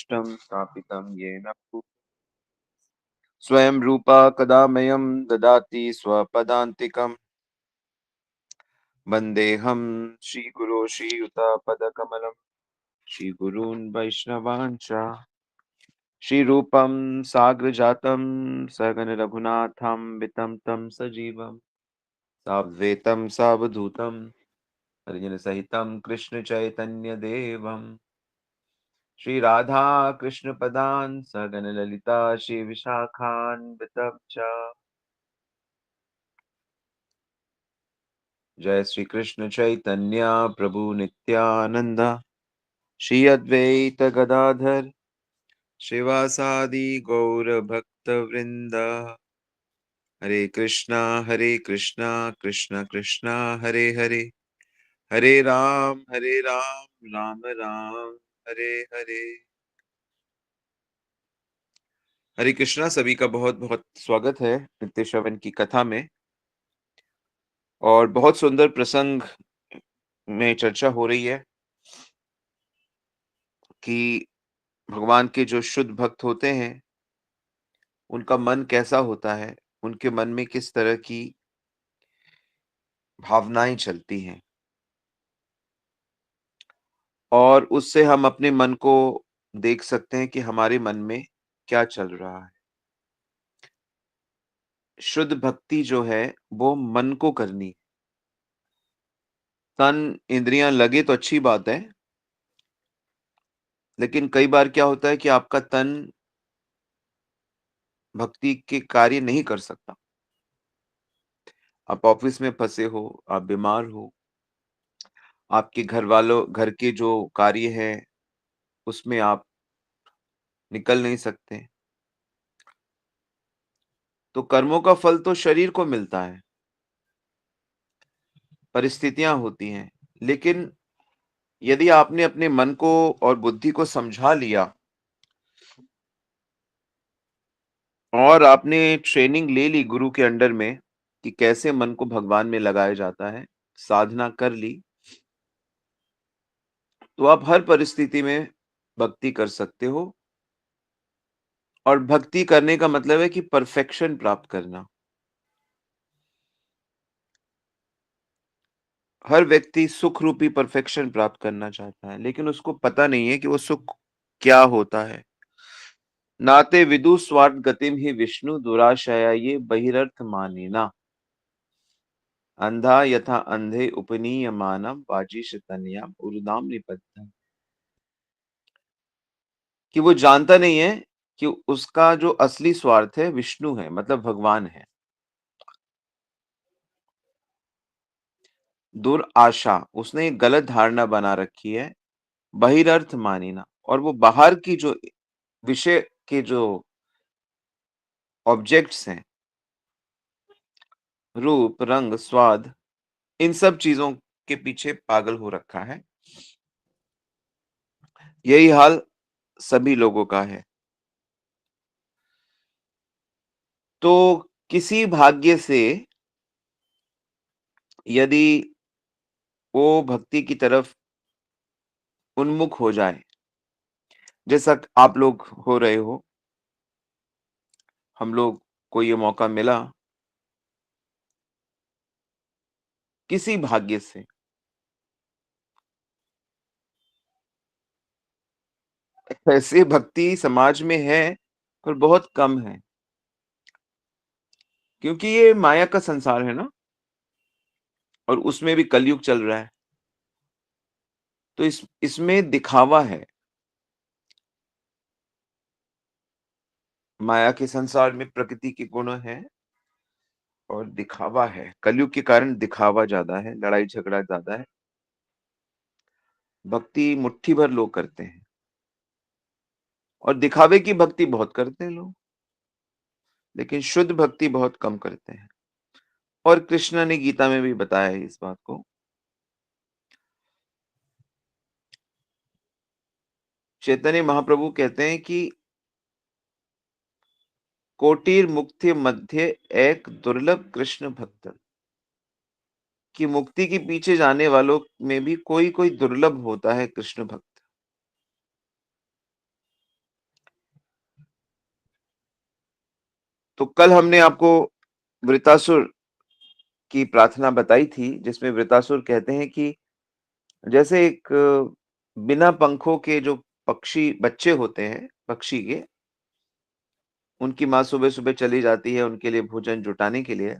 स्थापितं येन स्वयं रूपा कदा मह्यं ददाति स्वपदान्तिकम्। वन्देऽहं श्रीगुरो श्रीयुतापदकमलं श्रीगुरून् वैष्णवान् च श्रीरूपं साग्रजातं सगण रघुनाथान्वितं तं सजीवं साद्वैतं सावधूतं हरिजनसहितं कृष्ण चैतन्य देवम् श्री राधा कृष्ण पदान् सगण ललिता श्री विशाखान्वितं च। जय श्री कृष्ण चैतन्य प्रभु नित्यानंद श्री अद्वैत गदाधर श्रीवासादि गौर भक्त वृंद। हरे कृष्णा कृष्णा कृष्णा हरे हरे, हरे राम राम राम हरे हरे। हरे कृष्णा, सभी का बहुत बहुत स्वागत है नित्य श्रवण की कथा में। और बहुत सुंदर प्रसंग में चर्चा हो रही है कि भगवान के जो शुद्ध भक्त होते हैं उनका मन कैसा होता है, उनके मन में किस तरह की भावनाएं चलती हैं, और उससे हम अपने मन को देख सकते हैं कि हमारे मन में क्या चल रहा है। शुद्ध भक्ति जो है वो मन को करनी। तन इंद्रियां लगे तो अच्छी बात है, लेकिन कई बार क्या होता है कि आपका तन भक्ति के कार्य नहीं कर सकता। आप ऑफिस में फंसे हो, आप बीमार हो, आपके घर के जो कार्य हैं उसमें आप निकल नहीं सकते, तो कर्मों का फल तो शरीर को मिलता है, परिस्थितियां होती हैं। लेकिन यदि आपने अपने मन को और बुद्धि को समझा लिया और आपने ट्रेनिंग ले ली गुरु के अंडर में कि कैसे मन को भगवान में लगाया जाता है, साधना कर ली, तो आप हर परिस्थिति में भक्ति कर सकते हो। और भक्ति करने का मतलब है कि परफेक्शन प्राप्त करना। हर व्यक्ति सुख रूपी परफेक्शन प्राप्त करना चाहता है, लेकिन उसको पता नहीं है कि वो सुख क्या होता है। नाते विदु स्वार्थ गतिम ही विष्णु दुराशया ये बहिरर्थ मानिना, अंधा यथा अंधे उपनीयमानम वाजिश तनयाम उरुदाम निपत्यम। कि वो जानता नहीं है कि उसका जो असली स्वार्थ है विष्णु है, मतलब भगवान है। दुराशा, उसने एक गलत धारणा बना रखी है। बहिरर्थ मानिना, और वो बाहर की जो विषय के जो ऑब्जेक्ट्स हैं, रूप रंग स्वाद, इन सब चीजों के पीछे पागल हो रखा है। यही हाल सभी लोगों का है। तो किसी भाग्य से यदि वो भक्ति की तरफ उन्मुख हो जाए, जैसा आप लोग हो रहे हो, हम लोग को ये मौका मिला किसी भाग्य से। ऐसे भक्ति समाज में है पर बहुत कम है, क्योंकि ये माया का संसार है ना, और उसमें भी कलयुग चल रहा है। तो इसमें दिखावा है। माया के संसार में प्रकृति के गुण है और दिखावा है। कलयुग के कारण दिखावा ज्यादा है, लड़ाई झगड़ा ज्यादा है। भक्ति मुट्ठी भर लोग करते हैं और दिखावे की भक्ति बहुत करते हैं लोग, लेकिन शुद्ध भक्ति बहुत कम करते हैं। और कृष्ण ने गीता में भी बताया है इस बात को। चैतन्य महाप्रभु कहते हैं कि कोटिर मुक्ति मध्य एक दुर्लभ कृष्ण भक्त, कि मुक्ति के पीछे जाने वालों में भी कोई कोई दुर्लभ होता है कृष्ण भक्त। तो कल हमने आपको वृतासुर की प्रार्थना बताई थी, जिसमें वृतासुर कहते हैं कि जैसे एक बिना पंखों के जो पक्षी बच्चे होते हैं पक्षी के, उनकी माँ सुबह-सुबह चली जाती है उनके लिए भोजन जुटाने के लिए,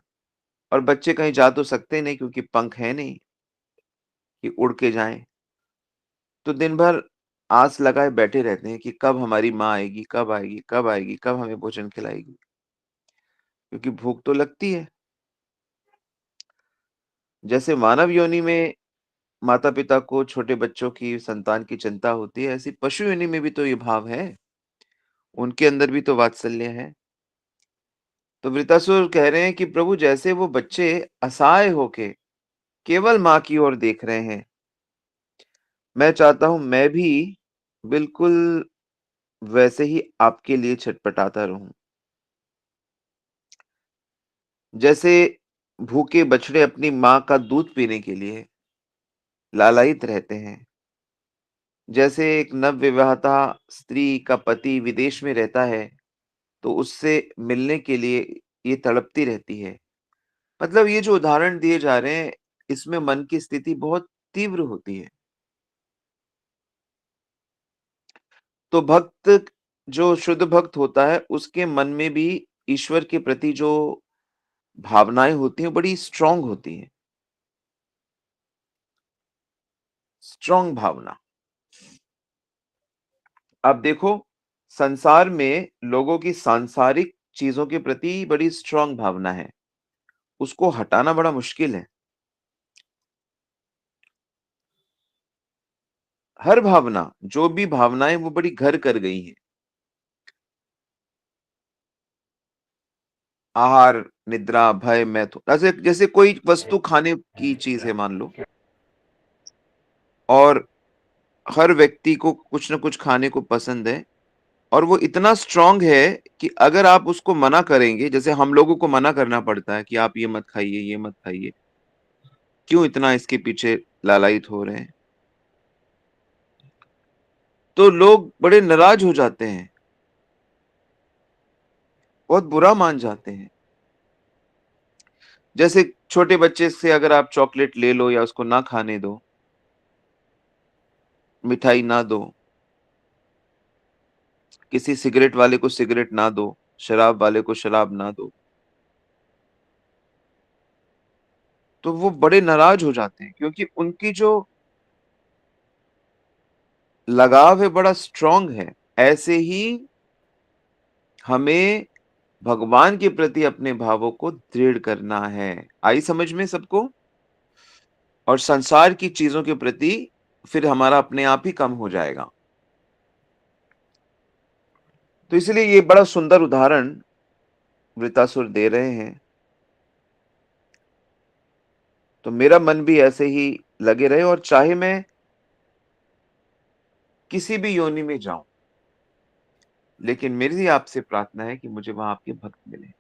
और बच्चे कहीं जा तो सकते नहीं क्योंकि पंख है नहीं कि उड़ के जाएँ। तो दिन भर आस लगाए बैठे रहते हैं कि कब हमारी माँ आएगी, कब आएगी, कब आएगी, कब हमें भोजन खिलाएगी? क्योंकि भूख तो लगती है। जैसे मानव योनि में माता-पिता को छोटे बच्चों की, संतान की चिंता होती है, ऐसी पशु योनि में भी तो ये भाव है। उनके अंदर भी तो वात्सल्य है। तो वृतासुर कह रहे हैं कि प्रभु जैसे वो बच्चे असहाय होके केवल माँ की ओर देख रहे हैं, मैं चाहता हूँ मैं भी बिल्कुल वैसे ही आपके लिए छटपटाता रहूँ। जैसे भूखे बछड़े अपनी माँ का दूध पीने के लिए लालायित रहते हैं, जैसे एक नवविवाहिता स्त्री का पति विदेश में रहता है, तो उससे मिलने के लिए ये तड़पती रहती है। मतलब ये जो उदाहरण दिए जा रहे हैं, इसमें मन की स्थिति बहुत तीव्र होती है। तो भक्त जो शुद्ध भक्त होता है, उसके मन में भी ईश्वर के प्रति जो भावनाएँ होती हैं, बड़ी स्ट्रॉन्ग होती हैं। स्ट्रॉन्ग भावना। अब देखो, संसार में लोगों की सांसारिक चीज़ों के प्रति बड़ी स्ट्रॉन्ग भावना है। उसको हटाना बड़ा मुश्किल है। हर भावना, जो भी भावनाएँ वो बड़ी घर कर गई हैं। आहार, निद्रा, भय, मैथुन जैसे जैसे कोई वस्तु खाने की चीज़ है मान लो, और हर व्यक्ति को कुछ न कुछ खाने को पसंद है, और वो इतना स्ट्रॉन्ग है कि अगर आप उसको मना करेंगे, जैसे हम लोगों को मना करना पड़ता है कि आप ये मत खाइए, ये मत खाइए। क्यों इतना इसके पीछे लालायित हो रहे हैं? तो लोग बड़े नाराज़ हो जाते हैं, बहुत बुरा मान जाते हैं। जैसे छोटे बच्चे से अगर आप चॉकलेट ले लो या उसको ना खाने दो, मिठाई ना दो, किसी सिगरेट वाले को सिगरेट ना दो, शराब वाले को शराब ना दो, तो वो बड़े नाराज़ हो जाते हैं क्योंकि उनकी जो लगाव है बड़ा स्ट्रॉन्ग है। ऐसे ही हमें भगवान के प्रति अपने भावों को दृढ़ करना है। आई समझ में सबको? और संसार की चीज़ों के प्रति फिर हमारा अपने आप ही कम हो जाएगा। तो इसलिए ये बड़ा सुंदर उदाहरण वृतासुर दे रहे हैं। तो मेरा मन भी ऐसे ही लगे रहे, और चाहे मैं किसी भी योनि में जाऊँ, लेकिन मेरी आपसे प्रार्थना है कि मुझे वहाँ आपके भक्त मिलें,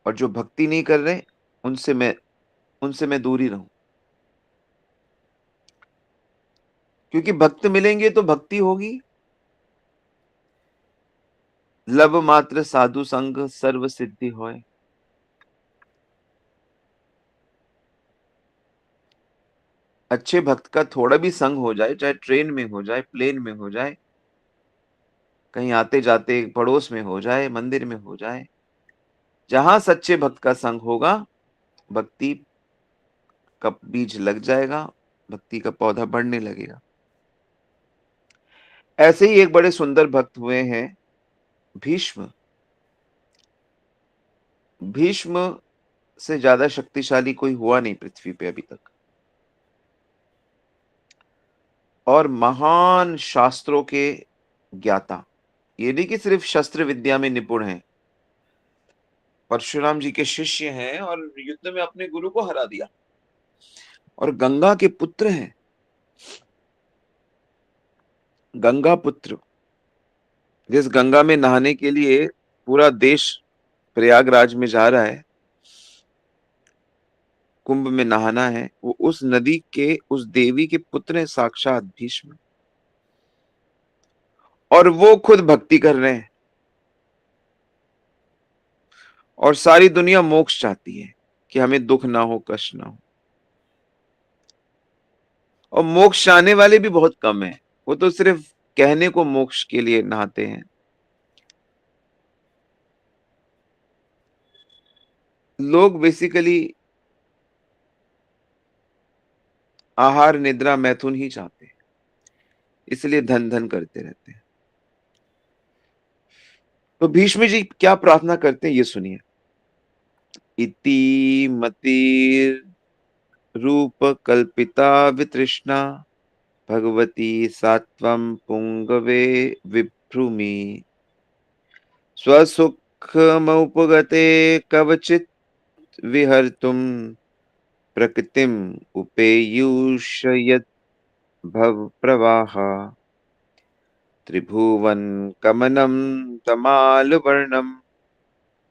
और जो भक्ति नहीं कर रहे, उनसे मैं उनसे मैं दूर ही रहूँ। क्योंकि भक्त मिलेंगे तो भक्ति होगी। लब मात्र साधु संग सर्व सिद्धि होय। अच्छे भक्त का थोड़ा भी संग हो जाए, चाहे ट्रेन में हो जाए, प्लेन में हो जाए, कहीं आते-जाते पड़ोस में हो जाए, मंदिर में हो जाए, जहाँ सच्चे भक्त का संग होगा, भक्ति का बीज लग जाएगा, भक्ति का पौधा बढ़ने लगेगा। ऐसे ही एक बड़े सुंदर भक्त हुए हैं भीष्म। भीष्म से ज्यादा शक्तिशाली कोई हुआ नहीं पृथ्वी पे अभी तक, और महान शास्त्रों के ज्ञाता। ये नहीं कि सिर्फ शस्त्र विद्या में निपुण हैं, परशुराम जी के शिष्य हैं और युद्ध में अपने गुरु को हरा दिया, और गंगा के पुत्र हैं। गंगा पुत्र, जिस गंगा में नहाने के लिए पूरा देश प्रयागराज में जा रहा है, कुंभ में नहाना है, वो उस नदी के उस देवी के पुत्र हैं साक्षात भीष्म, और वो खुद भक्ति कर रहे हैं। और सारी दुनिया मोक्ष चाहती है कि हमें दुख ना हो, कष्ट ना हो। और मोक्ष चाहने वाले भी बहुत कम हैं। वो तो सिर्फ कहने को मोक्ष के लिए नहाते हैं। लोग बेसिकली आहार, निद्रा, मैथुन ही चाहते हैं, इसलिए धन धन करते रहते हैं। तो भीष्म जी क्या प्रार्थना करते हैं, ये सुनिए। इति मतिर रूप कल्पिता वितृष्णा भगवती सात्वं पुंगवे विभ्रूमि स्वसुखमुपगते कवचित् विहर्तुं प्रकृतिम् उपेयुषयत् भवप्रवाहा त्रिभुवनकमनं तमालवर्णं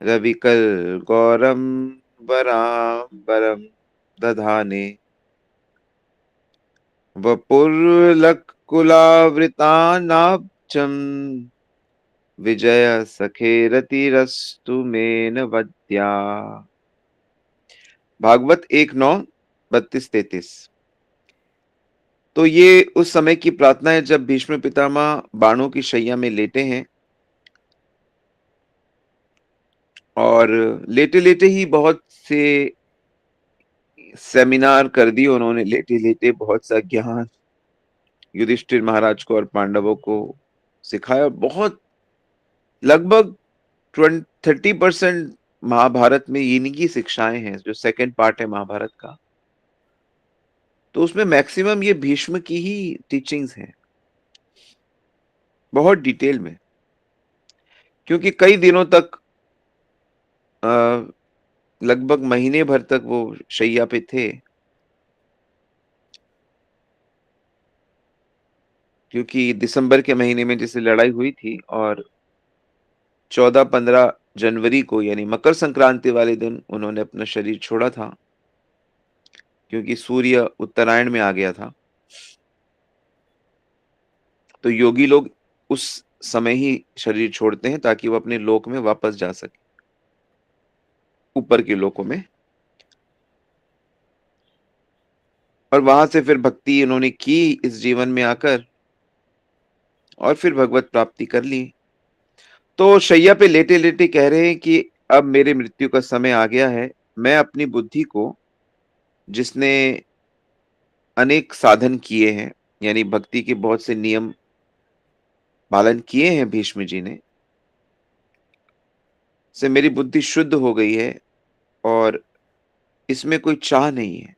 रविकलगौरं वराम्बरं दधाने वपुर्लकुलावृतानाब्जं विजय सखेरतिरस्तु मे नवद्या। भागवत 1:9-32-33। तो ये उस समय की प्रार्थना है जब भीष्म पितामह बाणों की शैया में लेटे हैं और लेटे लेटे ही बहुत से सेमिनार कर दिए उन्होंने। लेटे लेटे बहुत सा ज्ञान युधिष्ठिर महाराज को और पांडवों को सिखाया। बहुत लगभग 30% महाभारत में इन्हीं की शिक्षाएं हैं, जो सेकंड पार्ट है महाभारत का। तो उसमें मैक्सिमम ये भीष्म की ही टीचिंग्स हैं, बहुत डिटेल में। क्योंकि कई दिनों तक लगभग महीने भर तक वो शैया पे थे, क्योंकि दिसंबर के महीने में जैसे लड़ाई हुई थी और 14-15 जनवरी को यानी मकर संक्रांति वाले दिन उन्होंने अपना शरीर छोड़ा था, क्योंकि सूर्य उत्तरायण में आ गया था। तो योगी लोग उस समय ही शरीर छोड़ते हैं ताकि वो अपने लोक में वापस जा सके, ऊपर के लोकों में। और वहां से फिर भक्ति उन्होंने की इस जीवन में आकर, और फिर भगवत प्राप्ति कर ली। तो शैया पे लेटे लेटे कह रहे हैं कि अब मेरे मृत्यु का समय आ गया है। मैं अपनी बुद्धि को, जिसने अनेक साधन किए हैं, यानी भक्ति के बहुत से नियम पालन किए हैं भीष्म जी ने, से मेरी बुद्धि शुद्ध हो गई है और इसमें कोई चाह नहीं है।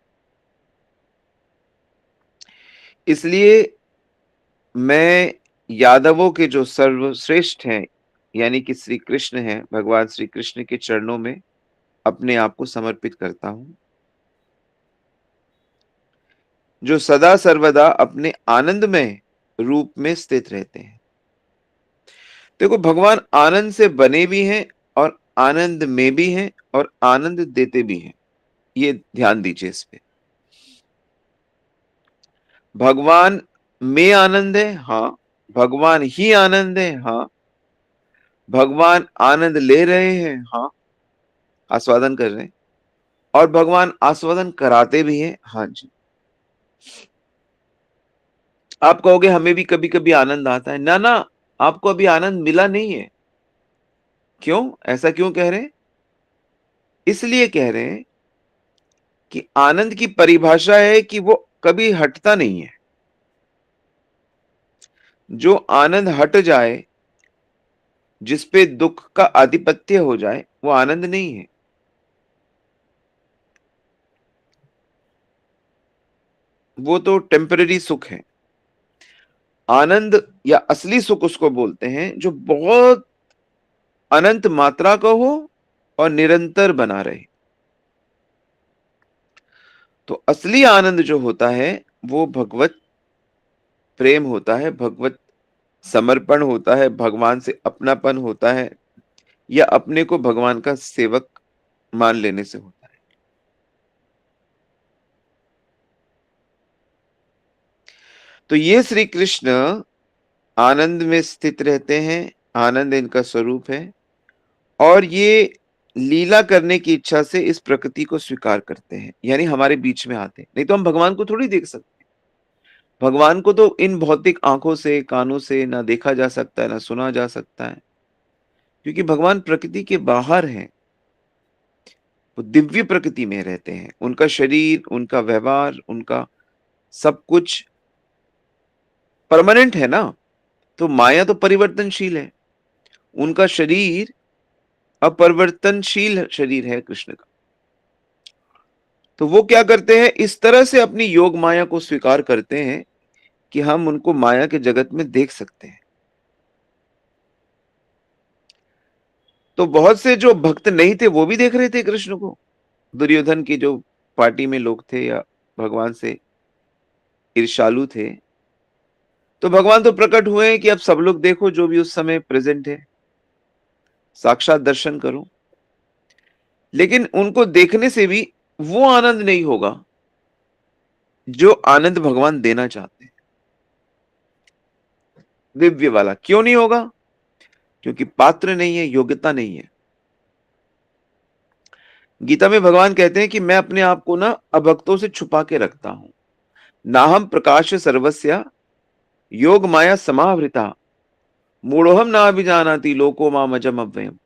इसलिए मैं यादवों के जो सर्वश्रेष्ठ हैं, यानी कि श्री कृष्ण हैं, भगवान श्री कृष्ण के चरणों में अपने आप को समर्पित करता हूं, जो सदा सर्वदा अपने आनंदमय रूप में स्थित रहते हैं। देखो, भगवान आनंद से बने भी हैं और आनंद में भी हैं और आनंद देते भी हैं। ये ध्यान दीजिए इस पे। भगवान में आनंद है, हाँ। भगवान ही आनंद है, हाँ। भगवान आनंद ले रहे हैं, हाँ, आस्वादन कर रहे हैं। और भगवान आस्वादन कराते भी हैं, हाँ जी। आप कहोगे हमें भी कभी कभी आनंद आता है। ना ना, आपको अभी आनंद मिला नहीं है। क्यों, ऐसा क्यों कह रहे हैं? इसलिए कह रहे हैं कि आनंद की परिभाषा है कि वो कभी हटता नहीं है। जो आनंद हट जाए, जिसपे दुख का आधिपत्य हो जाए, वो आनंद नहीं है। वो तो टेम्पररी सुख है। आनंद या असली सुख उसको बोलते हैं जो बहुत अनंत मात्रा का हो और निरंतर बना रहे। तो असली आनंद जो होता है वो भगवत प्रेम होता है, भगवत समर्पण होता है, भगवान से अपनापन होता है, या अपने को भगवान का सेवक मान लेने से होता है। तो ये श्री कृष्ण आनंद में स्थित रहते हैं, आनंद इनका स्वरूप है। और ये लीला करने की इच्छा से इस प्रकृति को स्वीकार करते हैं, यानी हमारे बीच में आते हैं। नहीं तो हम भगवान को थोड़ी देख सकते हैं। भगवान को तो इन भौतिक आंखों से, कानों से ना देखा जा सकता है, ना सुना जा सकता है, क्योंकि भगवान प्रकृति के बाहर हैं। वो दिव्य प्रकृति में रहते हैं। उनका शरीर, उनका व्यवहार, उनका सब कुछ परमानेंट है ना। तो माया तो परिवर्तनशील है। उनका शरीर अपरिवर्तनशील शरीर है कृष्ण का। तो वो क्या करते हैं, इस तरह से अपनी योग माया को स्वीकार करते हैं कि हम उनको माया के जगत में देख सकते हैं। तो बहुत से जो भक्त नहीं थे वो भी देख रहे थे कृष्ण को। दुर्योधन की जो पार्टी में लोग थे या भगवान से ईर्ष्यालु थे, तो भगवान तो प्रकट हुए हैं कि अब सब लोग देखो, जो भी उस समय प्रेजेंट है, साक्षात दर्शन करो। लेकिन उनको देखने से भी वो आनंद नहीं होगा जो आनंद भगवान देना चाहते हैं, दिव्य वाला। क्यों नहीं होगा? क्योंकि पात्र नहीं है, योग्यता नहीं है। गीता में भगवान कहते हैं कि मैं अपने आप को ना अभक्तों से छुपा के रखता हूं। नाहम प्रकाश सर्वस्य योग माया समावृता मूढ़ोहम ना अभिजानाति लोको मामजम अव्ययम।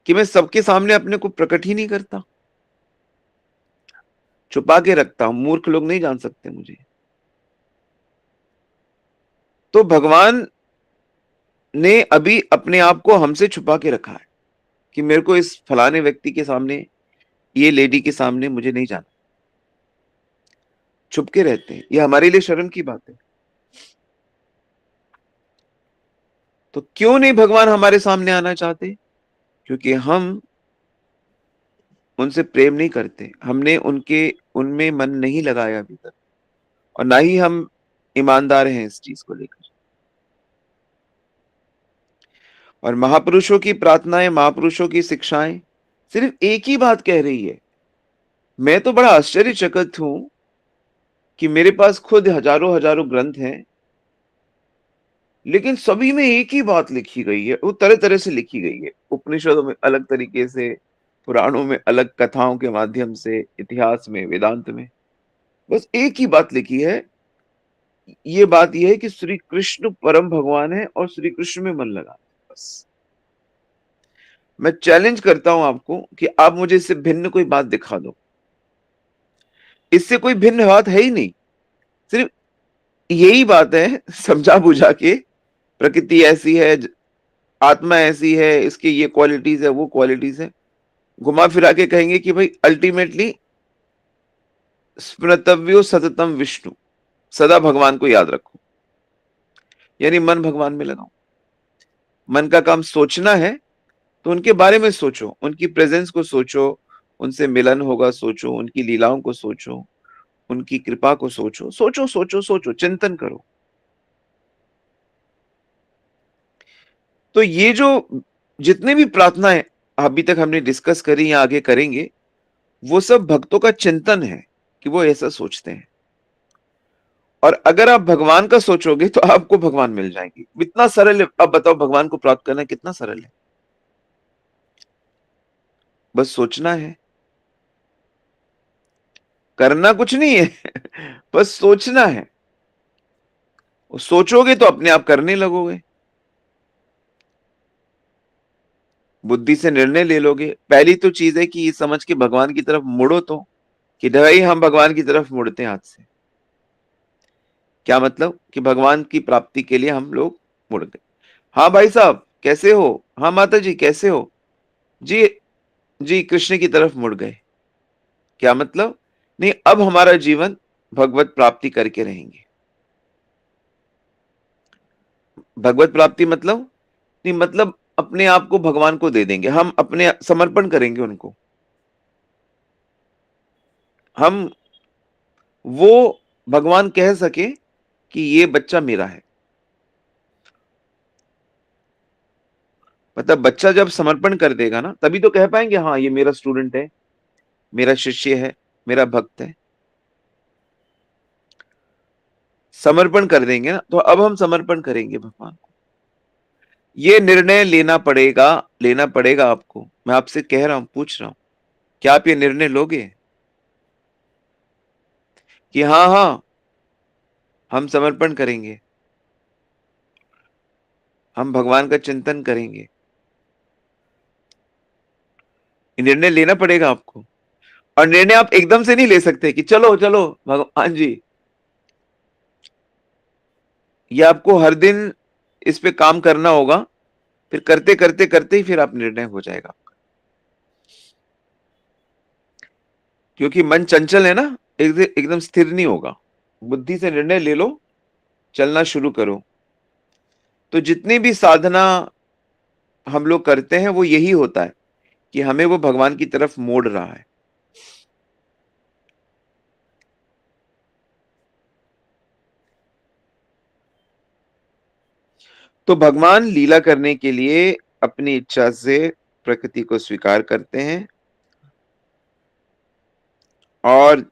कि मैं सबके सामने अपने को प्रकट ही नहीं करता, छुपा के रखता हूं। मूर्ख लोग नहीं जान सकते मुझे। तो भगवान ने अभी अपने आप को हमसे छुपा के रखा है कि मेरे को इस फलाने व्यक्ति के सामने, ये लेडी के सामने मुझे नहीं जाना। छुप के रहते हैं। ये हमारे लिए शर्म की बात है। तो क्यों नहीं भगवान हमारे सामने आना चाहते? क्योंकि हम उनसे प्रेम नहीं करते। हमने उनके उनमें मन नहीं लगाया अभी तक, और ना ही हम ईमानदार हैं इस चीज को लेकर। और महापुरुषों की प्रार्थनाएं, महापुरुषों की शिक्षाएं सिर्फ एक ही बात कह रही है। मैं तो बड़ा आश्चर्यचकित हूं कि मेरे पास खुद हजारों हजारों ग्रंथ हैं, लेकिन सभी में एक ही बात लिखी गई है। वो तरह तरह से लिखी गई है। उपनिषदों में अलग तरीके से, पुराणों में अलग कथाओं के माध्यम से, इतिहास में, वेदांत में बस एक ही बात लिखी है। ये बात यह है कि श्री कृष्ण परम भगवान है और श्री कृष्ण में मन लगा। बस मैं चैलेंज करता हूं आपको कि आप मुझे इससे भिन्न कोई बात दिखा दो। इससे कोई भिन्न बात है ही नहीं। सिर्फ यही बात है, समझा बुझा के। प्रकृति ऐसी है, आत्मा ऐसी है, इसकी ये क्वालिटीज है, वो क्वालिटीज है। घुमा फिरा के कहेंगे कि भाई अल्टीमेटली स्मृतव्यो सततम विष्णु, सदा भगवान को याद रखो। यानी मन भगवान में लगाओ। मन का काम सोचना है तो उनके बारे में सोचो, उनकी प्रेजेंस को सोचो, उनसे मिलन होगा सोचो, उनकी लीलाओं को सोचो, उनकी कृपा को सोचो, सोचो सोचो सोचो, चिंतन करो। तो ये जो जितने भी प्रार्थनाएं अभी तक हमने डिस्कस करी या आगे करेंगे, वो सब भक्तों का चिंतन है कि वो ऐसा सोचते हैं। और अगर आप भगवान का सोचोगे तो आपको भगवान मिल जाएंगे। इतना सरल है। अब बताओ, भगवान को प्राप्त करना कितना सरल है। बस सोचना है, करना कुछ नहीं है। बस सोचना है। सोचोगे तो अपने आप करने लगोगे। बुद्धि से निर्णय ले लोगे। पहली तो चीज है कि ये समझ के भगवान की तरफ मुड़ो, तो कि भाई हम भगवान की तरफ मुड़ते हैं हाथ से। क्या मतलब? कि भगवान की प्राप्ति के लिए हम लोग मुड़ गए। हाँ भाई साहब कैसे हो? हाँ माता जी कैसे हो? जी, जी कृष्ण की तरफ मुड़ गए। क्या मतलब? नहीं, अब हमारा जीवन भगवत प्राप्ति करके रहेंगे। भगवत प्राप्ति मतलब नहीं, मतलब अपने आप को भगवान को दे देंगे। हम अपने समर्पण करेंगे उनको। हम वो भगवान कह सके कि ये बच्चा मेरा है। मतलब बच्चा जब समर्पण कर देगा ना, तभी तो कह पाएंगे हाँ ये मेरा स्टूडेंट है, मेरा शिष्य है, मेरा भक्त है। समर्पण कर देंगे ना, तो अब हम समर्पण करेंगे भगवान को। ये निर्णय लेना पड़ेगा आपको। मैं आपसे कह रहा हूं, पूछ रहा हूं, क्या आप ये निर्णय लोगे कि हाँ हाँ हम समर्पण करेंगे, हम भगवान का चिंतन करेंगे? ये निर्णय लेना पड़ेगा आपको। और निर्णय आप एकदम से नहीं ले सकते कि चलो चलो भगवान जी। ये आपको हर दिन इस पे काम करना होगा, फिर करते करते करते ही फिर आप निर्णय हो जाएगा। क्योंकि मन चंचल है ना, एकदम स्थिर नहीं होगा। बुद्धि से निर्णय ले लो, चलना शुरू करो। तो जितनी भी साधना हम लोग करते हैं वो यही होता है कि हमें वो भगवान की तरफ मोड़ रहा है। तो भगवान लीला करने के लिए अपनी इच्छा से प्रकृति को स्वीकार करते हैं, और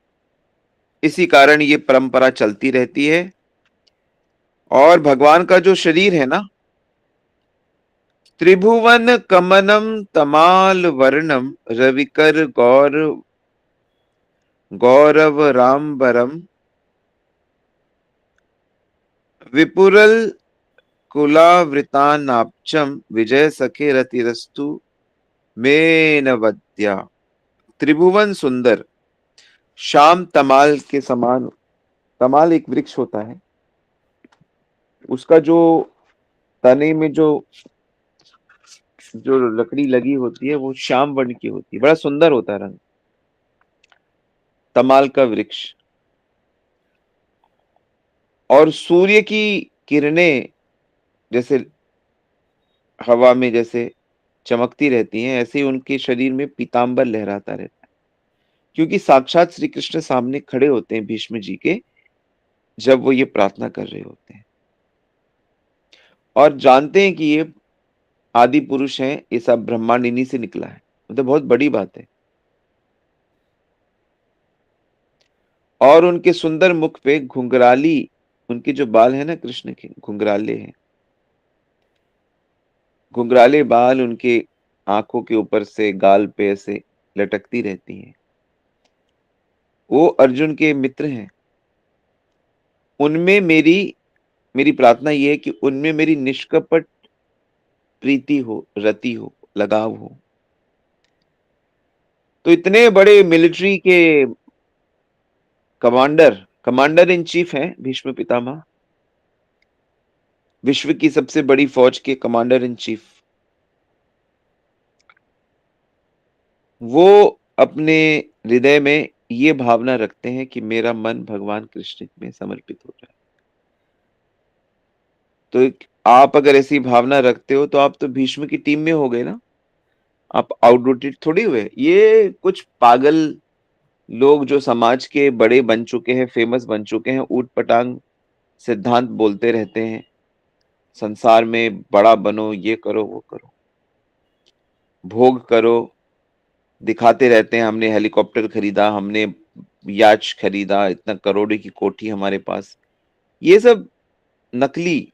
इसी कारण ये परंपरा चलती रहती है। और भगवान का जो शरीर है ना, त्रिभुवन कमनम तमाल वर्णम रविकर गौरव रामबरम विपुरल कुलावृतानाब्जम विजय सखे रतिरस्तु मेनवद्या। त्रिभुवन सुंदर, श्याम तमाल के समान। तमाल एक वृक्ष होता है, उसका जो तने में जो जो लकड़ी लगी होती है वो श्याम वर्ण की होती है, बड़ा सुंदर होता है रंग, तमाल का वृक्ष। और सूर्य की किरणें जैसे हवा में जैसे चमकती रहती हैं, ऐसे ही उनके शरीर में पीतांबर लहराता रहता है। क्योंकि साक्षात श्री कृष्ण सामने खड़े होते हैं भीष्म जी के, जब वो ये प्रार्थना कर रहे होते हैं और जानते हैं कि ये आदि पुरुष हैं, ये सब ब्रह्मांड इन्हीं से निकला है। मतलब बहुत बड़ी बात है। और उनके सुंदर मुख पे घुंघराली, उनके जो बाल है ना कृष्ण के, घुंघराले हैं, घुंघराले बाल उनके आंखों के ऊपर से गाल पे ऐसे लटकती रहती हैं। वो अर्जुन के मित्र हैं। उनमें मेरी मेरी प्रार्थना ये है कि उनमें मेरी निष्कपट प्रीति हो, रति हो, लगाव हो। तो इतने बड़े मिलिट्री के कमांडर इन चीफ हैं भीष्म पितामह, विश्व की सबसे बड़ी फौज के कमांडर इन चीफ। वो अपने हृदय में ये भावना रखते हैं कि मेरा मन भगवान कृष्ण में समर्पित हो जाए। तो आप अगर ऐसी भावना रखते हो तो आप तो भीष्म की टीम में हो गए ना, आप आउटडोटेड थोड़ी हुए। ये कुछ पागल लोग जो समाज के बड़े बन चुके हैं, फेमस बन चुके हैं, ऊट पटांग सिद्धांत बोलते रहते हैं, संसार में बड़ा बनो, ये करो वो करो, भोग करो, दिखाते रहते हैं हमने हेलीकॉप्टर खरीदा, हमने याच खरीदा, इतना करोड़ों की कोठी हमारे पास। ये सब नकली,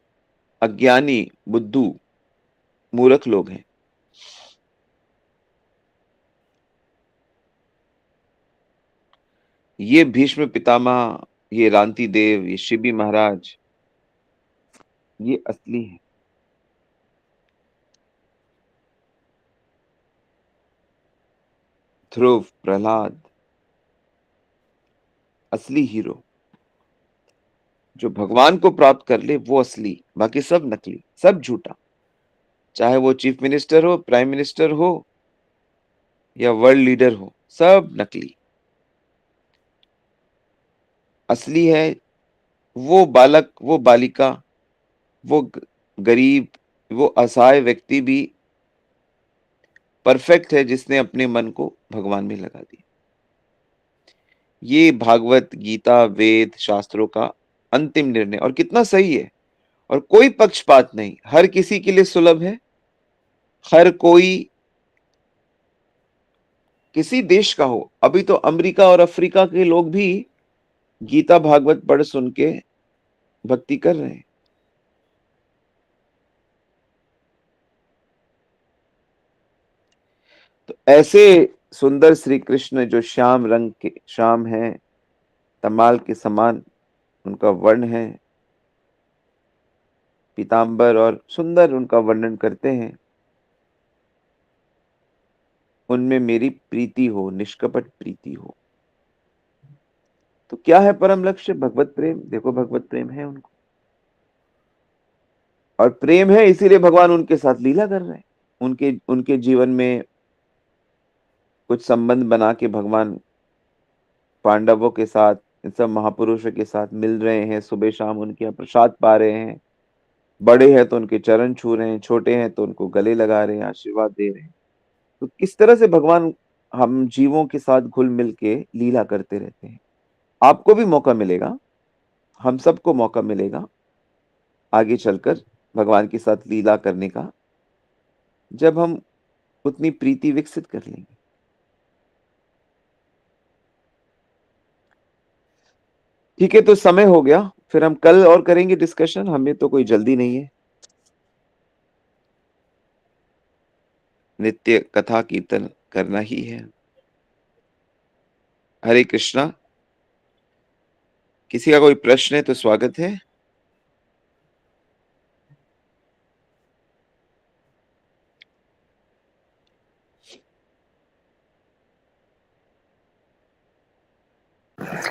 अज्ञानी, बुद्धू, मूर्ख लोग हैं। ये भीष्म पितामह, ये रांति देव, ये शिबी महाराज, ये असली है। ध्रुव, प्रहलाद, असली हीरो। जो भगवान को प्राप्त कर ले वो असली, बाकी सब नकली, सब झूठा। चाहे वो चीफ मिनिस्टर हो, प्राइम मिनिस्टर हो, या वर्ल्ड लीडर हो, सब नकली। असली है वो बालक, वो बालिका, वो गरीब, वो असहाय व्यक्ति भी परफेक्ट है जिसने अपने मन को भगवान में लगा दिया। ये भागवत गीता वेद शास्त्रों का अंतिम निर्णय, और कितना सही है। और कोई पक्षपात नहीं, हर किसी के लिए सुलभ है। हर कोई किसी देश का हो, अभी तो अमेरिका और अफ्रीका के लोग भी गीता भागवत पढ़ सुन के भक्ति कर रहे हैं। तो ऐसे सुंदर श्री कृष्ण जो श्याम रंग के श्याम हैं, तमाल के समान उनका वर्ण है, पीतांबर और सुंदर उनका वर्णन करते हैं। उनमें मेरी प्रीति हो, निष्कपट प्रीति हो। तो क्या है परम लक्ष्य? भगवत प्रेम। देखो भगवत प्रेम है उनको, और प्रेम है इसीलिए भगवान उनके साथ लीला कर रहे हैं। उनके उनके जीवन में कुछ संबंध बना के भगवान पांडवों के साथ, इन सब महापुरुषों के साथ मिल रहे हैं, सुबह शाम उनके यहाँ प्रसाद पा रहे हैं। बड़े हैं तो उनके चरण छू रहे हैं, छोटे हैं तो उनको गले लगा रहे हैं, आशीर्वाद दे रहे हैं। तो किस तरह से भगवान हम जीवों के साथ घुल मिल के लीला करते रहते हैं। आपको भी मौका मिलेगा, हम सबको मौका मिलेगा आगे चलकर भगवान के साथ लीला करने का, जब हम उतनी प्रीति विकसित कर लेंगे। ठीक है, तो समय हो गया, फिर हम कल और करेंगे डिस्कशन, हमें तो कोई जल्दी नहीं है। नित्य कथा कीर्तन करना ही है। हरे कृष्णा। किसी का कोई प्रश्न है तो स्वागत है।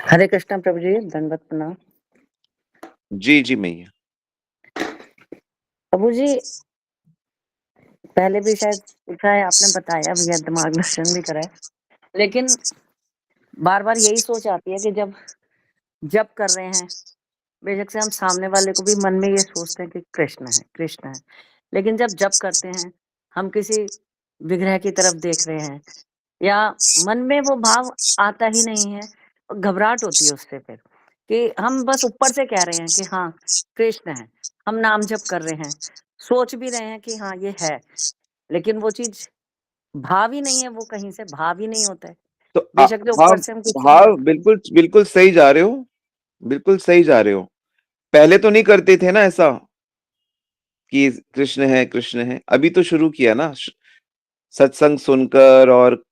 हरे कृष्णा प्रभु जी, दंडवत प्रणाम। जी जी मैया। प्रभु जी, पहले भी शायद पूछा है आपने, बताया भी है, दिमाग दर्शन भी करा है, लेकिन बार बार यही सोच आती है कि जब जप कर रहे हैं, बेशक से हम सामने वाले को भी मन में ये सोचते हैं कि कृष्ण है कृष्ण है, लेकिन जब जप करते हैं, हम किसी विग्रह की तरफ देख रहे हैं या मन में वो भाव आता ही नहीं है, घबराहट होती है उससे फिर, कि हम बस ऊपर से कह रहे हैं कि हाँ कृष्ण है, हम नाम जप कर रहे हैं, सोच भी रहे हैं कि हाँ ये है, लेकिन वो चीज भाव ही नहीं है, वो कहीं से भाव ही नहीं होता है। तो बेशक जो भाव ऊपर से हम कुछ भाव बिल्कुल बिल्कुल सही जा रहे हो, बिल्कुल सही जा रहे हो। पहले तो नहीं करते थे ना ऐसा कि कृष्ण है कृष्ण है, अभी तो शुरू किया ना, सत्संग सुनकर और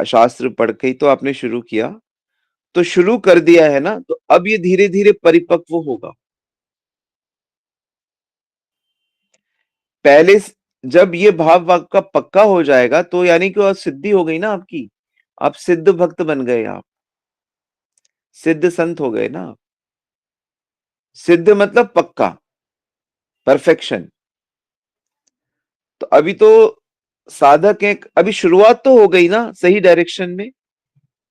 शास्त्र पढ़ के ही तो आपने शुरू किया, तो शुरू कर दिया है ना, तो अब ये धीरे धीरे परिपक्व होगा। पहले जब ये भाव आपका पक्का हो जाएगा तो यानी कि और सिद्धि हो गई ना आपकी, आप सिद्ध भक्त बन गए, आप सिद्ध संत हो गए ना। सिद्ध मतलब पक्का, परफेक्शन। तो अभी तो साधक है, अभी शुरुआत तो हो गई ना सही डायरेक्शन में,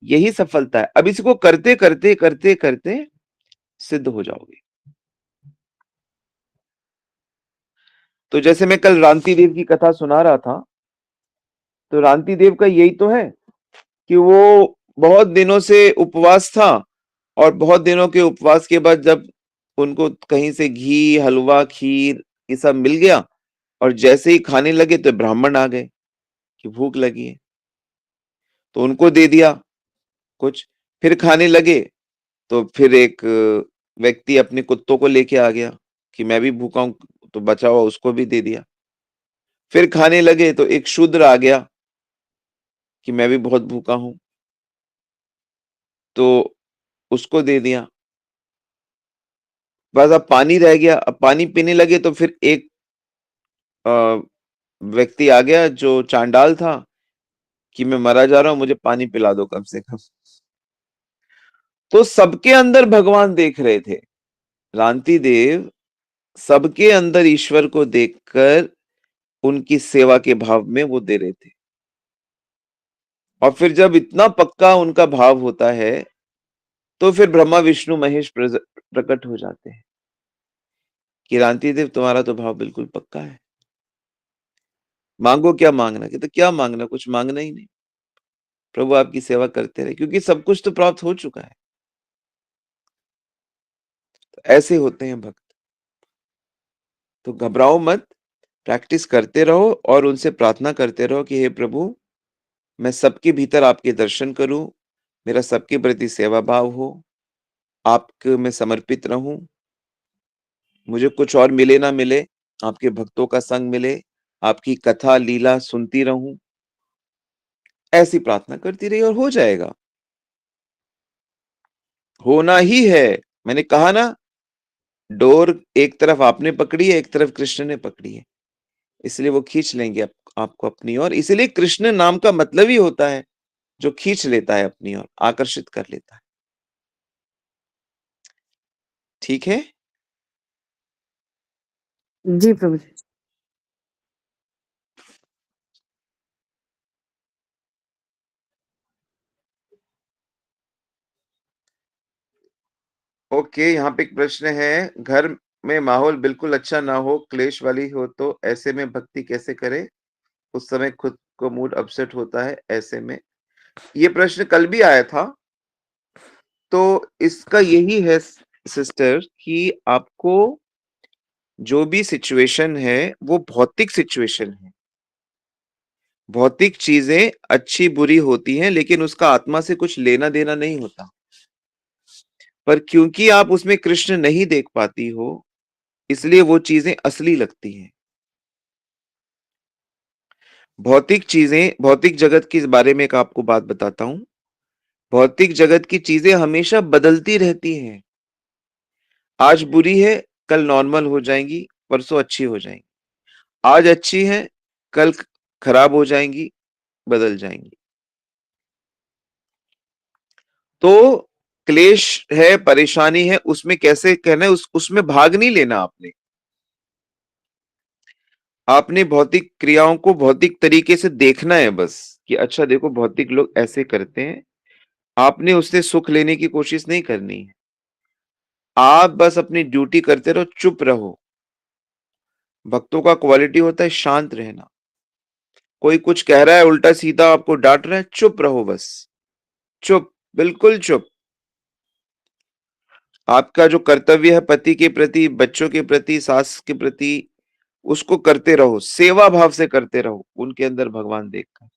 यही सफलता है। अब इसको करते करते करते करते सिद्ध हो जाओगे। तो जैसे मैं कल रांति देव की कथा सुना रहा था, तो रांति देव का यही तो है कि वो बहुत दिनों से उपवास था, और बहुत दिनों के उपवास के बाद जब उनको कहीं से घी हलवा खीर ये सब मिल गया, और जैसे ही खाने लगे तो ब्राह्मण आ गए कि भूख लगी है, तो उनको दे दिया कुछ। फिर खाने लगे तो फिर एक व्यक्ति अपने कुत्तों को लेके आ गया कि मैं भी भूखा हूं, तो बचा हुआ उसको भी दे दिया। फिर खाने लगे तो एक शूद्र आ गया कि मैं भी बहुत भूखा हूं, तो उसको दे दिया। बस अब पानी रह गया, अब पानी पीने लगे तो फिर एक व्यक्ति आ गया जो चांडाल था कि मैं मरा जा रहा हूं, मुझे पानी पिला दो कम से कम। तो सबके अंदर भगवान देख रहे थे, रांति देव सबके अंदर ईश्वर को देखकर उनकी सेवा के भाव में वो दे रहे थे। और फिर जब इतना पक्का उनका भाव होता है तो फिर ब्रह्मा विष्णु महेश प्रकट हो जाते हैं कि रांति देव तुम्हारा तो भाव बिल्कुल पक्का है, मांगो क्या मांगना। कहते क्या मांगना, कुछ मांगना ही नहीं, प्रभु आपकी सेवा करते रहे, क्योंकि सब कुछ तो प्राप्त हो चुका है। तो ऐसे होते हैं भक्त। तो घबराओ मत, प्रैक्टिस करते रहो और उनसे प्रार्थना करते रहो कि हे प्रभु, मैं सबके भीतर आपके दर्शन करूं, मेरा सबके प्रति सेवा भाव हो, आपके में समर्पित रहूं, मुझे कुछ और मिले ना मिले, आपके भक्तों का संग मिले, आपकी कथा लीला सुनती रहूं, ऐसी प्रार्थना करती रही और हो जाएगा। होना ही है। मैंने कहा ना, डोर एक तरफ आपने पकड़ी है, एक तरफ कृष्ण ने पकड़ी है। इसलिए वो खींच लेंगे आपको अपनी ओर। इसीलिए कृष्ण नाम का मतलब ही होता है जो खींच लेता है अपनी ओर, आकर्षित कर लेता है। ठीक है? जी प्रभु जी। ओके, यहाँ पे एक प्रश्न है, घर में माहौल बिल्कुल अच्छा ना हो, क्लेश वाली हो तो ऐसे में भक्ति कैसे करें? उस समय खुद को मूड अपसेट होता है ऐसे में। ये प्रश्न कल भी आया था। तो इसका यही है सिस्टर कि आपको जो भी सिचुएशन है वो भौतिक सिचुएशन है। भौतिक चीजें अच्छी बुरी होती हैं लेकिन उसका आत्मा से कुछ लेना देना नहीं होता। पर क्योंकि आप उसमें कृष्ण नहीं देख पाती हो, इसलिए वो चीजें असली लगती हैं। भौतिक चीजें, भौतिक जगत के बारे में एक आपको बात बताता हूं। भौतिक जगत की चीजें हमेशा बदलती रहती हैं। आज बुरी है, कल नॉर्मल हो जाएंगी, परसों अच्छी हो जाएंगी। आज अच्छी है, कल खराब हो जाएंगी, बदल जाएंगी। तो क्लेश है, परेशानी है, उसमें कैसे कहना है, उसमें भाग नहीं लेना आपने। आपने भौतिक क्रियाओं को भौतिक तरीके से देखना है बस, कि अच्छा देखो भौतिक लोग ऐसे करते हैं। आपने उससे सुख लेने की कोशिश नहीं करनी है। आप बस अपनी ड्यूटी करते रहो, चुप रहो। भक्तों का क्वालिटी होता है शांत रहना। कोई कुछ कह रहा है उल्टा सीधा आपको डांट रहा है, चुप रहो बस। चुप, बिल्कुल चुप। आपका जो कर्तव्य है पति के प्रति, बच्चों के प्रति, सास के प्रति, उसको करते रहो, सेवा भाव से करते रहो, उनके अंदर भगवान देखकर।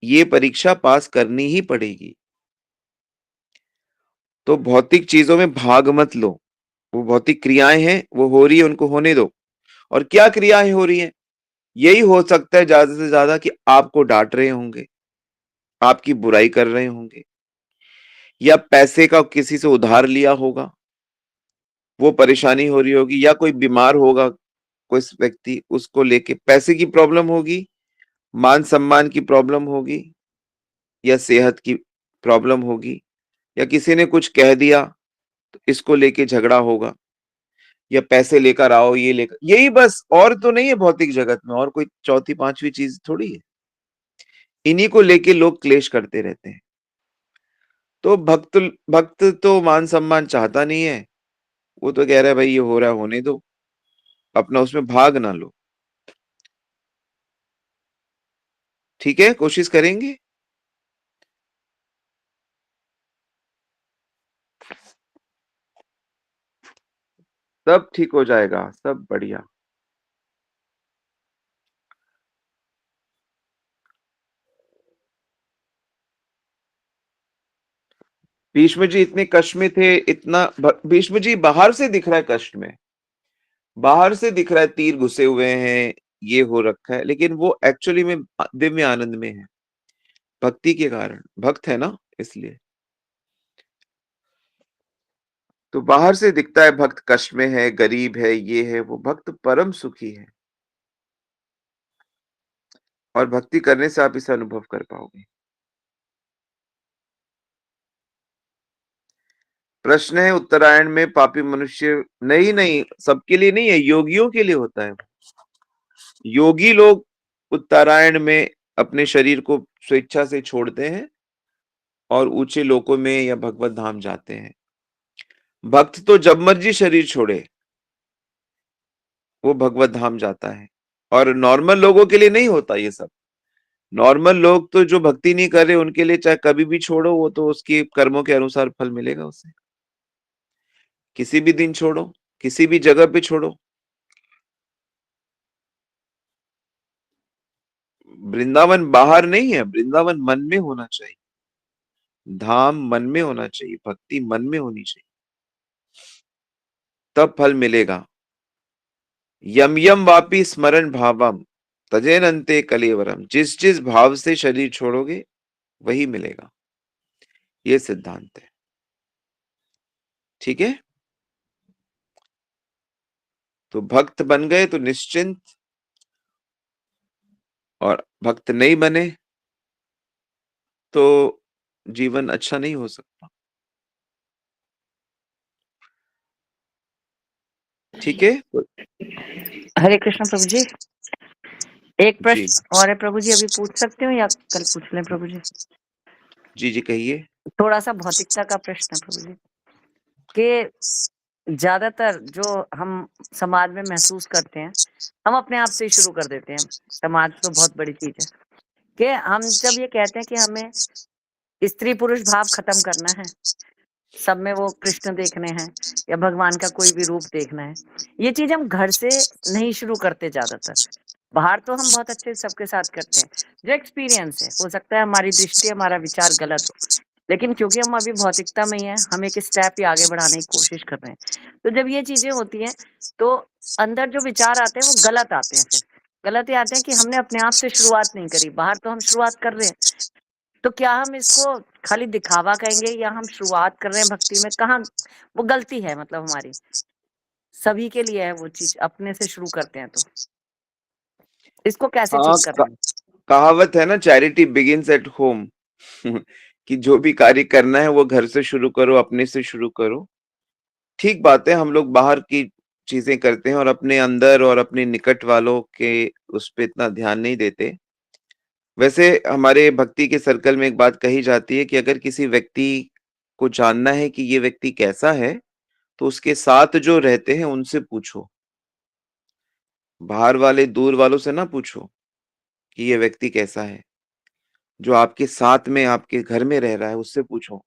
ये परीक्षा पास करनी ही पड़ेगी। तो भौतिक चीजों में भाग मत लो। वो भौतिक क्रियाएं हैं, वो हो रही है, उनको होने दो। और क्या क्रियाएं हो रही हैं? यही हो सकता है ज्यादा से ज्यादा कि आपको डांट रहे होंगे, आपकी बुराई कर रहे होंगे, या पैसे का किसी से उधार लिया होगा, वो परेशानी हो रही होगी, या कोई बीमार होगा, कोई व्यक्ति, उसको लेके पैसे की प्रॉब्लम होगी, मान सम्मान की प्रॉब्लम होगी, या सेहत की प्रॉब्लम होगी, या किसी ने कुछ कह दिया तो इसको लेके झगड़ा होगा, या पैसे लेकर आओ, ये लेकर, यही बस, और तो नहीं है भौतिक जगत में, और कोई चौथी पांचवी चीज थोड़ी है। इन्हीं को लेके लोग क्लेश करते रहते हैं। तो भक्त भक्त तो मान सम्मान चाहता नहीं है। वो तो कह रहा है भाई ये हो रहा है होने दो, अपना उसमें भाग ना लो। ठीक है, कोशिश करेंगे। सब ठीक हो जाएगा, सब बढ़िया। भीष्म जी इतने कष्ट में थे, इतना भीष्म जी बाहर से दिख रहा है कष्ट में, बाहर से दिख रहा है तीर घुसे हुए हैं, ये हो रखा है, लेकिन वो एक्चुअली में दिव्य आनंद में है, भक्ति के कारण। भक्त है ना, इसलिए। तो बाहर से दिखता है भक्त कष्ट में है, गरीब है, ये है, वो भक्त परम सुखी है। और भक्ति करने से आप इसे अनुभव कर पाओगे। प्रश्न है, उत्तरायण में पापी मनुष्य, नहीं नहीं, सबके लिए नहीं है, योगियों के लिए होता है। योगी लोग उत्तरायण में अपने शरीर को स्वेच्छा से छोड़ते हैं और ऊंचे लोकों में या भगवत धाम जाते हैं। भक्त तो जब मर्जी शरीर छोड़े, वो भगवत धाम जाता है। और नॉर्मल लोगों के लिए नहीं होता ये सब। नॉर्मल लोग तो जो भक्ति नहीं कर रहे, उनके लिए चाहे कभी भी छोड़ो, वो तो उसके कर्मों के अनुसार फल मिलेगा उसे। किसी भी दिन छोड़ो, किसी भी जगह पे छोड़ो। वृंदावन बाहर नहीं है, वृंदावन मन में होना चाहिए। धाम मन में होना चाहिए, भक्ति मन में होनी चाहिए, तब फल मिलेगा। यम यम वापी स्मरण भावम, तजेन अंते कलेवरम, जिस जिस भाव से शरीर छोड़ोगे वही मिलेगा। ये सिद्धांत है। ठीक है, तो भक्त बन गए तो निश्चिंत, और भक्त नहीं बने तो जीवन अच्छा नहीं हो सकता। ठीक है। हरे कृष्ण प्रभु जी। एक जी प्रश्न और है प्रभु जी, अभी पूछ सकते हो या कल पूछ लें प्रभु जी? जी जी कहिए। थोड़ा सा भौतिकता का प्रश्न है प्रभु जी, कि ज्यादातर जो हम समाज में महसूस करते हैं, हम अपने आप से ही शुरू कर देते हैं। समाज तो बहुत बड़ी चीज है कि हम जब ये कहते हैं कि हमें स्त्री पुरुष भाव खत्म करना है, सब में वो कृष्ण देखने हैं या भगवान का कोई भी रूप देखना है, ये चीज हम घर से नहीं शुरू करते। ज्यादातर बाहर तो हम बहुत अच्छे सबके साथ करते हैं, जो एक्सपीरियंस है, हो सकता है हमारी दृष्टि हमारा विचार गलत हो, लेकिन क्योंकि हम अभी भौतिकता में ही है, हम एक स्टेप ही आगे बढ़ाने की कोशिश कर रहे हैं। तो जब ये चीजें होती हैं तो अंदर जो विचार आते हैं वो गलत आते हैं। फिर गलत ये आते हैं कि हमने अपने आप से शुरुआत नहीं करी, बाहर तो हम शुरुआत कर रहे हैं। तो क्या हम इसको खाली दिखावा कहेंगे या हम शुरुआत कर रहे हैं भक्ति में? कहाँ वो गलती है? मतलब हमारी सभी के लिए है वो चीज, अपने से शुरू करते हैं तो इसको कैसे हाँ, ठीक करेंगे? कहावत है ना, चैरिटी बिगिंस एट होम। कि जो भी कार्य करना है वो घर से शुरू करो, अपने से शुरू करो। ठीक बात है, हम लोग बाहर की चीजें करते हैं और अपने अंदर और अपने निकट वालों के उस पे इतना ध्यान नहीं देते। वैसे हमारे भक्ति के सर्कल में एक बात कही जाती है कि अगर किसी व्यक्ति को जानना है कि ये व्यक्ति कैसा है, तो उसके साथ जो रहते हैं उनसे पूछो। बाहर वाले दूर वालों से ना पूछो कि ये व्यक्ति कैसा है। जो आपके साथ में आपके घर में रह रहा है उससे पूछो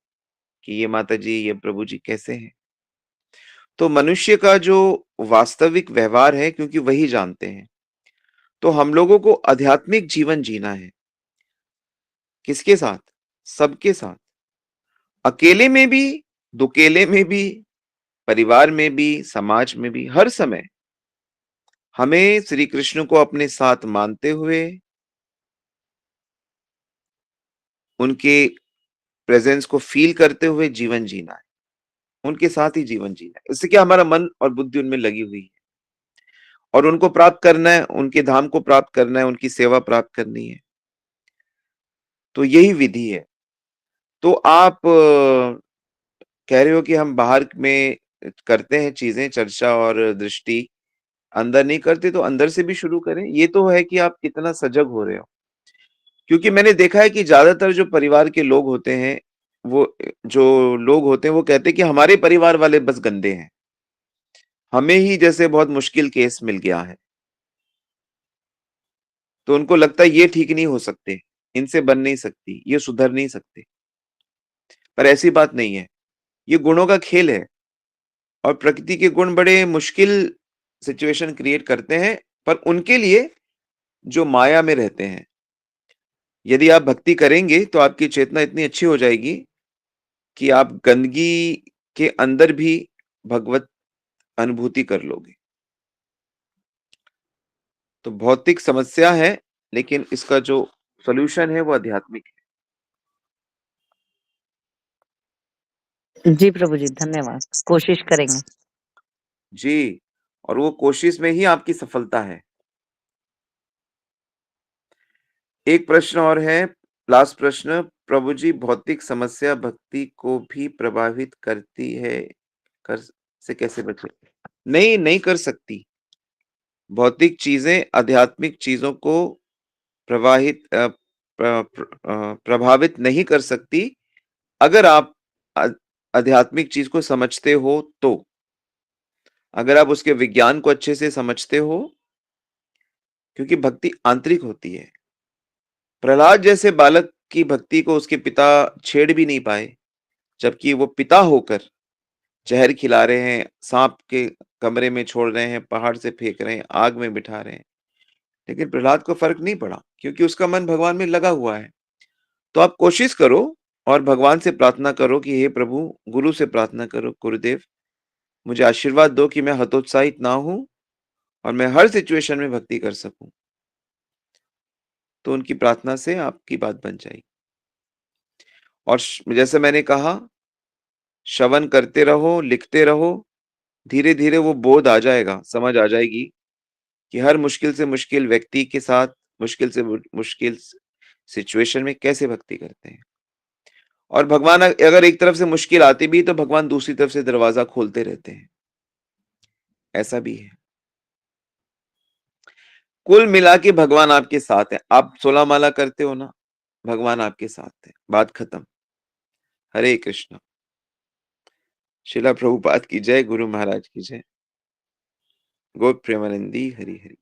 कि ये माता जी, ये प्रभु जी कैसे हैं। तो मनुष्य का जो वास्तविक व्यवहार है, क्योंकि वही जानते हैं, तो हम लोगों को आध्यात्मिक जीवन जीना है। किसके साथ? सबके साथ। अकेले में भी, दुकेले में भी, परिवार में भी, समाज में भी, हर समय हमें श्री कृष्ण को अपने साथ मानते हुए, उनके प्रेजेंस को फील करते हुए जीवन जीना है। उनके साथ ही जीवन जीना है। इससे क्या, हमारा मन और बुद्धि उनमें लगी हुई है और उनको प्राप्त करना है, उनके धाम को प्राप्त करना है, उनकी सेवा प्राप्त करनी है। तो यही विधि है। तो आप कह रहे हो कि हम बाहर में करते हैं चीजें, चर्चा और दृष्टि, अंदर नहीं करते, तो अंदर से भी शुरू करें। ये तो है कि आप कितना सजग हो रहे हो। क्योंकि मैंने देखा है कि ज्यादातर जो परिवार के लोग होते हैं, वो जो लोग होते हैं वो कहते हैं कि हमारे परिवार वाले बस गंदे हैं, हमें ही जैसे बहुत मुश्किल केस मिल गया है। तो उनको लगता है ये ठीक नहीं हो सकते, इनसे बन नहीं सकती, ये सुधर नहीं सकते। पर ऐसी बात नहीं है। ये गुणों का खेल है और प्रकृति के गुण बड़े मुश्किल सिचुएशन क्रिएट करते हैं, पर उनके लिए जो माया में रहते हैं। यदि आप भक्ति करेंगे तो आपकी चेतना इतनी अच्छी हो जाएगी कि आप गंदगी के अंदर भी भगवत अनुभूति कर लोगे। तो भौतिक समस्या है, लेकिन इसका जो सॉल्यूशन है वो आध्यात्मिक है। जी प्रभु जी, धन्यवाद, कोशिश करेंगे। जी, और वो कोशिश में ही आपकी सफलता है। एक प्रश्न और है, लास्ट प्रश्न। प्रभु जी, भौतिक समस्या भक्ति को भी प्रभावित करती है, कर से कैसे बचे? नहीं, नहीं कर सकती। भौतिक चीजें आध्यात्मिक चीजों को प्रभावित नहीं कर सकती, अगर आप आध्यात्मिक चीज को समझते हो तो। अगर आप उसके विज्ञान को अच्छे से समझते हो, क्योंकि भक्ति आंतरिक होती है। प्रहलाद जैसे बालक की भक्ति को उसके पिता छेड़ भी नहीं पाए, जबकि वो पिता होकर जहर खिला रहे हैं, सांप के कमरे में छोड़ रहे हैं, पहाड़ से फेंक रहे हैं, आग में बिठा रहे हैं। लेकिन प्रहलाद को फर्क नहीं पड़ा, क्योंकि उसका मन भगवान में लगा हुआ है। तो आप कोशिश करो और भगवान से प्रार्थना करो कि हे प्रभु, गुरु से प्रार्थना करो, गुरुदेव मुझे आशीर्वाद दो कि मैं हतोत्साहित ना हूं और मैं हर सिचुएशन में भक्ति कर सकूं। तो उनकी प्रार्थना से आपकी बात बन जाएगी। और जैसे मैंने कहा, श्रवण करते रहो, लिखते रहो, धीरे-धीरे वो बोध आ जाएगा, समझ आ जाएगी कि हर मुश्किल से मुश्किल व्यक्ति के साथ, मुश्किल से मुश्किल सिचुएशन में कैसे भक्ति करते हैं। और भगवान अगर एक तरफ से मुश्किल आती भी है, तो भगवान दूसरी तरफ से दरवाज़ा खोलते रहते हैं। ऐसा भी है। कुल मिला के भगवान आपके साथ है। आप 16 माला करते हो ना, भगवान आपके साथ है। बात खत्म। हरे कृष्णा। शिला प्रभुपाद की जय, गुरु महाराज की जय। गौर प्रेमानंदी हरि हरि।